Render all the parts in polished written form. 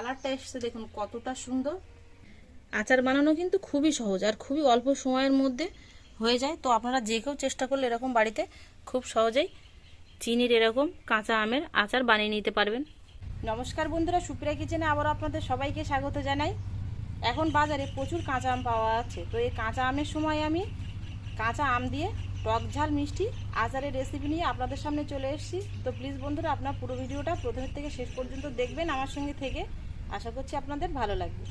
কালারটা এসছে দেখুন কতটা সুন্দর। আচার বানানো কিন্তু খুবই সহজ আর খুবই অল্প সময়ের মধ্যে হয়ে যায়। তো আপনারা যে কেউ চেষ্টা করলে এরকম বাড়িতে খুব সহজেই চিনির এরকম কাঁচা আমের আচার বানিয়ে নিতে পারবেন। নমস্কার বন্ধুরা, সুপ্রিয়া কিচেনে আবার আপনাদের সবাইকে স্বাগত জানাই। এখন বাজারে প্রচুর কাঁচা আম পাওয়া যাচ্ছে। তো এই কাঁচা আমের সময় আমি কাঁচা আম দিয়ে টক ঝাল মিষ্টি আচারের রেসিপি নিয়ে আপনাদের সামনে চলে এসেছি। তো প্লিজ বন্ধুরা, আপনার পুরো ভিডিওটা প্রথমের থেকে শেষ পর্যন্ত দেখবেন আমার সঙ্গে থেকে। আশা করছি আপনাদের ভালো লাগবে।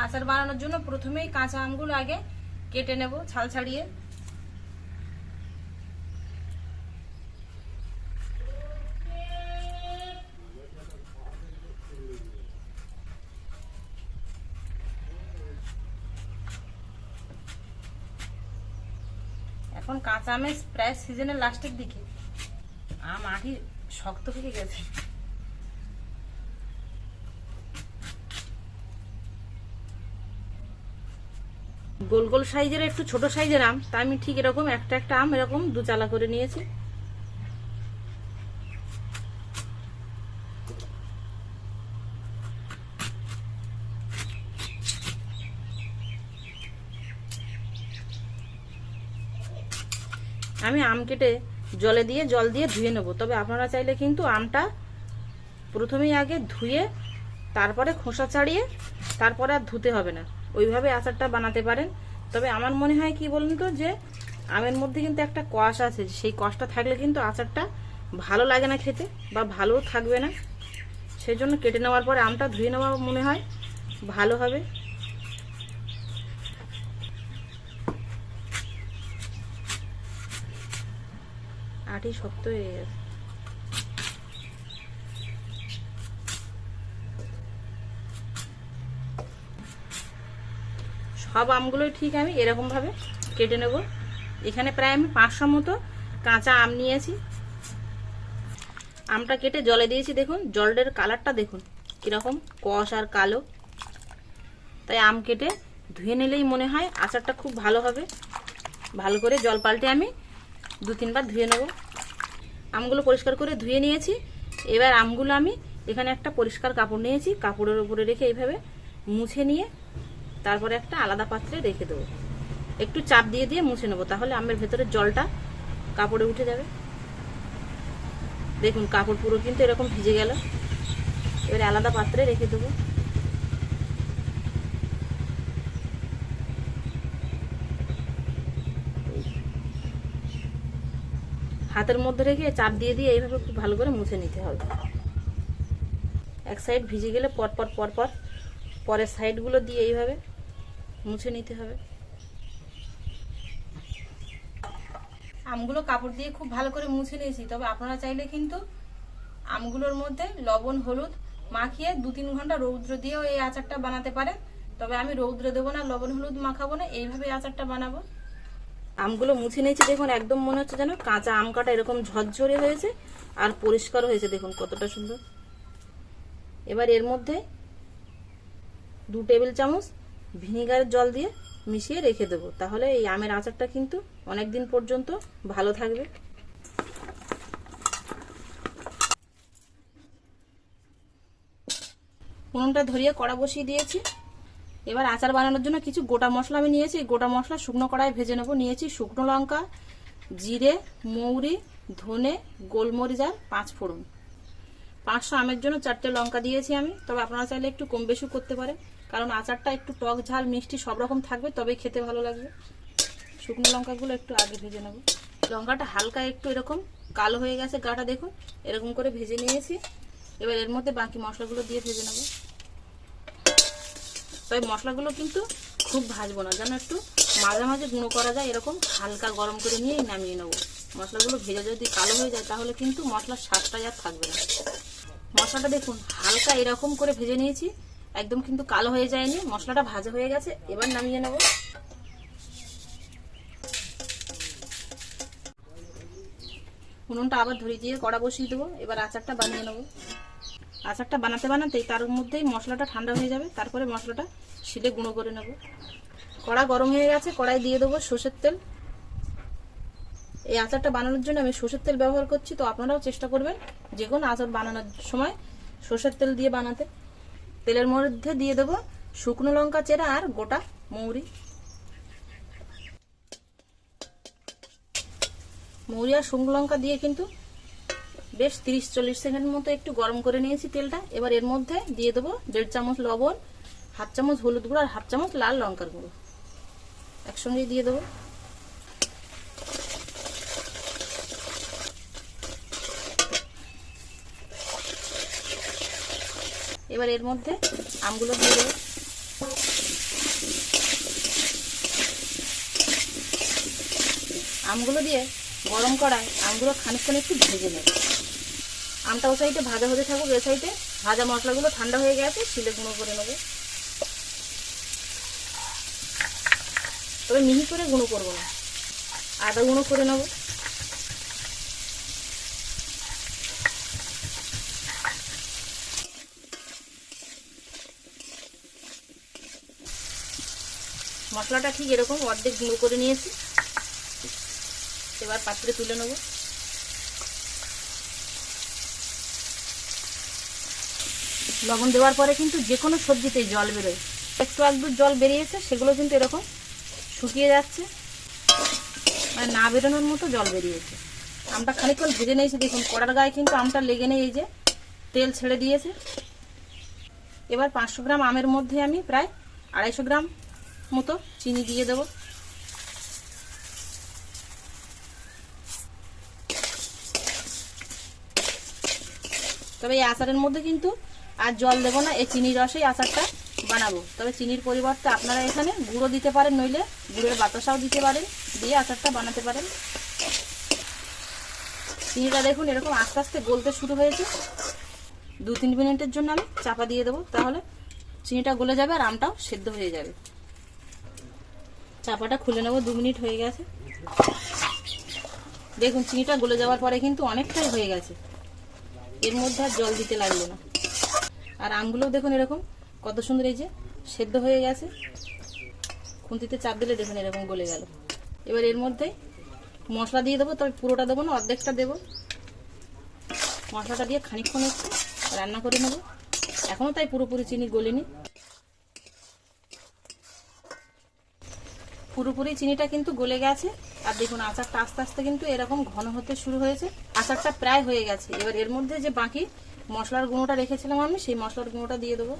আচার বানানোর জন্য প্রথমেই কাঁচা আমগুলো আগে কেটে নেব ছাল ছাড়িয়ে। এখন কাঁচা আমের প্রায় সিজনের লাস্টের দিকে আম আঠি শক্ত হয়ে গেছে। গোল গোল সাইজের একটু ছোট সাইজের আম, তা আমি ঠিক এরকম একটা একটা আম এরকম দু চালা করে নিয়েছি। আমি আম কেটে জল দিয়ে ধুয়ে নেব। তবে আপনারা চাইলে কিন্তু আমটা প্রথমেই আগে ধুয়ে তারপরে খোসা ছাড়িয়ে তারপরে আর ধুতে হবে না, ওইভাবে আচারটা বানাতে পারেন। তবে আমার মনে হয় কি বলুন তো, যে আমের মধ্যে কিন্তু একটা কষ আছে, সেই কষটা থাকলে কিন্তু আচারটা ভালো লাগে না খেতে, বা ভালোও থাকবে না। সেই জন্য কেটে নেওয়ার পরে আমটা ধুয়ে নেওয়া মনে হয় ভালো হবে। আটি শক্ত হয়ে গেছে। সব আমগুলোই ঠিক আমি এরকম ভাবে কেটে নেব। এখানে প্রায় আমি 500 মতো কাঁচা আম নিয়েছি। আমটা কেটে জলে দিয়েছি, দেখুন জলের কালারটা দেখুন কিরকম কষ আর কালো। তাই আম কেটে ধুয়ে নিলেই মনে হয় আচারটা খুব ভালো হবে। ভালো করে জল পাল্টে আমি 2-3 বার ধুয়ে নেব। আমগুলো পরিষ্কার করে ধুয়ে নিয়েছি। এবার আমগুলো আমি এখানে একটা পরিষ্কার কাপড় নিয়েছি, কাপড়ের উপরে রেখে এইভাবে মুছে নিয়ে তারপরে একটা আলাদা পাত্রে রেখে দেবো। একটু চাপ দিয়ে দিয়ে মুছে নেবো, তাহলে আমের ভেতরে জলটা কাপড়ে উঠে যাবে। দেখুন কাপড় পুরো কিন্তু এরকম ভিজে গেল। এবারে আলাদা পাত্রে রেখে দেবো। হাতের মধ্যে রেখে চাপ দিয়ে দিয়ে এইভাবে খুব ভালো করে মুছে নিতে হবে। এক সাইড ভিজে গেলে পরপর পরের সাইডগুলো দিয়ে এইভাবে মুছে নিতে হবে। আমগুলো কাপড় দিয়ে খুব ভালো করে মুছে নিয়েছি। তবে আপনারা চাইলে কিন্তু আমগুলোর মধ্যে লবণ হলুদ মাখিয়ে 2-3 ঘন্টা রৌদ্র দিয়েও এই আচারটা বানাতে পারেন। তবে আমি রৌদ্র দেবো না, লবণ হলুদ মাখাবো না, এইভাবে আচারটা বানাবো। আমগুলো মুছে নিয়েছি, দেখুন একদম মনে হচ্ছে যেন কাঁচা আম কাটা এরকম ঝরঝরে হয়েছে আর পরিষ্কার হয়েছে, দেখুন কতটা সুন্দর। এবার এর মধ্যে 2 টেবিল চামচ ভিনিগারের জল দিয়ে মিশিয়ে রেখে দেবো। তাহলে এই আমের আচারটা কিন্তু অনেক দিন পর্যন্ত ভালো থাকবে। উনুনটা ধরিয়ে কড়া বসিয়ে দিয়েছি। এবার আচার বানানোর জন্য কিছু গোটা মশলা আমি নিয়েছি। গোটা মশলা শুকনো কড়াই ভেজে নেব। নিয়েছি শুকনো লঙ্কা, জিরে, মৌরি, ধনে, গোলমরিচ আর 5 ফোড়ন। 500 আমের জন্য 4টে লঙ্কা দিয়েছি আমি। তবে আপনারা চাইলে একটু কম বেশি করতে পারেন, কারণ আচারটা একটু টক ঝাল মিষ্টি সব রকম থাকবে, তবেই খেতে ভালো লাগবে। শুকনো লঙ্কাগুলো একটু আগে ভেজে নেব। লঙ্কাটা হালকা একটু এরকম কালো হয়ে গেছে, গাটা দেখুন এরকম করে ভেজে নিয়েছি। এবার এর মধ্যে বাকি মশলাগুলো দিয়ে ভেজে নেব। তবে মশলাগুলো কিন্তু খুব ভাজবো না, যেন একটু মাঝে মাঝে গুঁড়ো করা যায়, এরকম হালকা গরম করে নিয়েই নামিয়ে নেব। মশলাগুলো ভেজে যদি কালো হয়ে যায় তাহলে কিন্তু মশলার স্বাদটাই আর থাকবে না। মশলাটা দেখুন হালকা এরকম করে ভেজে নিয়েছি, একদম কিন্তু কালো হয়ে যায়নি, মশলাটা ভাজা হয়ে গেছে। এবার নামিয়ে নেব। উনুনটা আবার ধরিয়ে দিয়ে কড়া বসিয়ে দেবো। এবার আচারটা বানিয়ে নেব। আচারটা বানাতে বানাতেই তার মধ্যেই মশলাটা ঠান্ডা হয়ে যাবে, তারপরে মশলাটা শিলে গুঁড়ো করে নেব। কড়া গরম হয়ে গেছে, কড়াই দিয়ে দেবো সর্ষের তেল। এই আচারটা বানানোর জন্য আমি সর্ষের তেল ব্যবহার করছি। তো আপনারাও চেষ্টা করবেন যে কোনো আচার বানানোর সময় সর্ষের তেল দিয়ে বানাতে। তেলের মধ্যে দিয়ে দেবো শুকনো লঙ্কা চেরা আর গোটা মৌরি। মৌরি আর শুকনো লঙ্কা দিয়ে কিন্তু বেশ 30-40 সেকেন্ড মতো একটু গরম করে নিয়েছি তেলটা। এবার এর মধ্যে দিয়ে দেবো 1.5 চামচ লবণ, 1/2 চামচ হলুদ গুঁড়ো আর 1/2 চামচ লাল লঙ্কার গুঁড়ো একসঙ্গে দিয়ে দেবো। এবার এর মধ্যে আমগুলো দিয়ে দেবো। আমগুলো দিয়ে গরম কড়ায় আমগুলো খানিকক্ষণ একটু ভেজে নেব। আমটা ও সাইডে ভাজা হতে থাকুক, এ সাইডে ভাজা মশলাগুলো ঠান্ডা হয়ে গেছে, শিলে গুঁড়ো করে নেব। তবে মিহি করে গুঁড়ো করবো না, আদা গুঁড়ো করে নেব। মশলাটা ঠিক এরকম অর্ধেক গুঁড়ো করে নিয়েছি। এবার পাত্রে তুলে নেব। লবণ দেওয়ার পরে কিন্তু যে কোনো সবজিতেই জল বেরোয়, একটু একটু জল বেরিয়েছে, সেগুলো কিন্তু এরকম শুকিয়ে যাচ্ছে, মানে না বেরোনোর মতো জল বেরিয়েছে। আমটা খানিকক্ষণ ভেজে নিয়েছি, দেখুন কড়ার গায়ে কিন্তু আমটা লেগে নেই, এই যে তেল ছেড়ে দিয়েছে। এবার 500 গ্রাম আমের মধ্যে আমি প্রায় 250 গ্রাম মতো চিনি দিয়ে দেব। তবে এই আচারের মধ্যে কিন্তু আর জল দেবো না, এই চিনির রসেই আচারটা বানাবো। তবে চিনির পরিবর্তে আপনারা এখানে গুঁড়ো দিতে পারেন, নইলে গুড়ের বাতাসাও দিতে পারেন, দিয়ে আচারটা বানাতে পারেন। চিনিটা দেখুন এরকম আস্তে আস্তে গলতে শুরু হয়েছে। 2-3 মিনিটের জন্য আমি চাপা দিয়ে দেবো, তাহলে চিনিটা গলে যাবে আর আমটাও সেদ্ধ হয়ে যাবে। চাপাটা খুলে নেব, 2 মিনিট হয়ে গেছে। দেখুন চিনিটা গলে যাওয়ার পরে কিন্তু অনেকটাই হয়ে গেছে, এর মধ্যে আর জল দিতে লাগলো না। আর আমগুলোও দেখুন এরকম কত সুন্দর এই যে সেদ্ধ হয়ে গেছে। খুন্তিতে চাপ দিলে দেখুন এরকম গলে গেল। এবার এর মধ্যে মশলা দিয়ে দেবো, তবে পুরোটা দেবো না, অর্ধেকটা দেবো। মশলাটা দিয়ে খানিকক্ষণ একটু রান্না করে নেব। এখনো তাই পুরোপুরি চিনি গলেনি, পুরোপুরি চিনিটা কিন্তু গলে গেছে। আর দেখুন আচারটা আস্তে আস্তে কিন্তু এরকম ঘন হতে শুরু হয়েছে, আচারটা প্রায় হয়ে গেছে। এবার এর মধ্যে যে বাকি মশলার গুঁড়োটা রেখেছিলাম আমি, সেই মশলার গুঁড়োটা দিয়ে দেবো।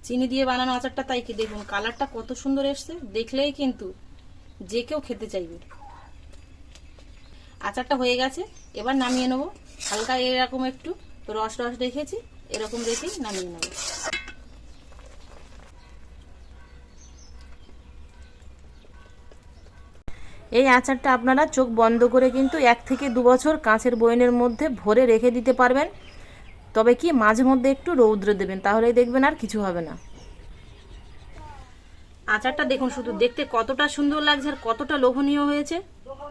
চিনি দিয়ে বানানো আচারটা, তাই কি দেখুন কালারটা কত সুন্দর এসছে, দেখলেই কিন্তু যে কেউ খেতে চাইবে। আচারটা হয়ে গেছে, এবার নামিয়ে নেবো। হালকা এরকম একটু রস রস রেখেছি, এরকম রেখেই নামিয়ে নেব। এই আচারটা আপনারা চোখ বন্ধ করে কিন্তু 1 থেকে 2 বছর কাঁচের বয়মের মধ্যে ভরে রেখে দিতে পারবেন। তবে কি মাঝে মধ্যে একটু রৌদ্রে দেবেন, তাহলেই দেখবেন আর কিছু হবে না। আচারটা দেখুন শুধু দেখতে কতটা সুন্দর লাগছে আর কতটা লোভনীয় হয়েছে।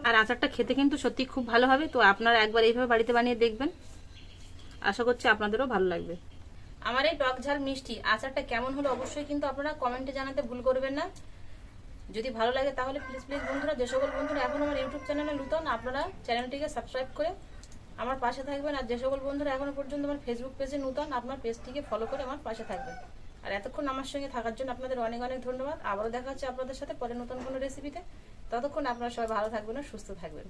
আর আচারটা খেতে কিন্তু সত্যি খুব ভালো হবে। তো আপনারা একবার এইভাবে বাড়িতে বানিয়ে দেখবেন, আশা করছি আপনাদেরও ভালো লাগবে। আমার এই টক ঝাল মিষ্টি আচারটা কেমন হলো অবশ্যই কিন্তু আপনারা কমেন্টে জানাতে ভুল করবেন না। যদি ভালো লাগে তাহলে প্লিজ প্লিজ বন্ধুরা, যে সকল বন্ধুরা এখন আমার ইউটিউব চ্যানেলে নতুন, আপনারা চ্যানেলটিকে সাবস্ক্রাইব করে আমার পাশে থাকবেন। আর যে সকল বন্ধুরা এখনো পর্যন্ত আমার ফেসবুক পেজে নতুন, আপনার পেজটিকে ফলো করে আমার পাশে থাকবেন। আর এতক্ষণ আমার সঙ্গে থাকার জন্য আপনাদের অনেক অনেক ধন্যবাদ। আবারও দেখা হচ্ছে আপনাদের সাথে পরে নতুন কোনো রেসিপিতে। ততক্ষণ আপনারা সবাই ভালো থাকবেন আর সুস্থ থাকবেন।